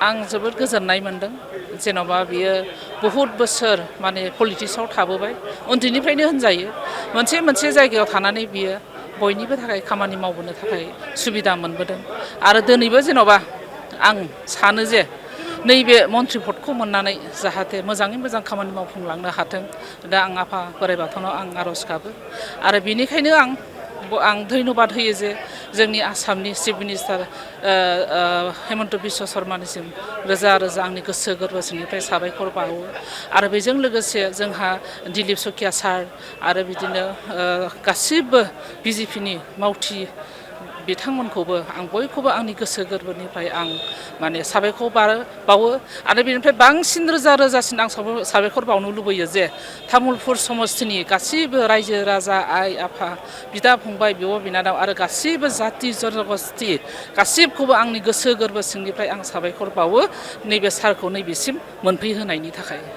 आं जोबोद गोजोननाय मोनदों जेन'बा बियो बहुद बोसोर माने पलिटिक्सआव थाबोबाय उन्दैनिफ्रायनो होनजायो मोनसे जायगायाव थानानै बियो बयनिबो थाखाय खामानि मावबोनो थाखाय सुबिदा मोनबोदों आरो दिनैबो जेन'बा आं सानो जे नैबे मन्त्रि पदखौ मोननानै जाहाथे मोजाङै मोजां खामानि मावफुंलांनो हाथों दा आं आफा बोराइ बाथौनाव आं आर'ज गाबो आरो बेनिखायनो आं धन्यबाद होयो जे जोंनि आसामनि चिफ मिनिस्टार हेमन्त बिश्व शर्मानिसिम रोजा रोजा आंनि गोसो गोरबो सिंनिफ्राय साबायखर बावो आरो बेजों लोगोसे जोंहा दिलीप सखिया सार आरो बिदिनो गासिबो बिजेपिनि मावथि बिथांमोनखौबो आं बयखौबो आंनि गोसो गोरबोनिफ्राय आं माने साबायखर बावो आरो बेनिफ्राय बांसिन रोजा रोजासिन आं साबायखर बावनो लुबैयो जे तामुलपुर समस्तिनि गासिबो रायजो राजा आइ आफा बिदा फंबाय बिब' बिनानाव आरो गासिबो जाथि जन'गस्थि गासिबखौबो आंनि गोसो गोरबो सिंनिफ्राय आं साबायखर बावो नैबे सारखौ नैबेसिम मोनफैहोनायनि थाखाय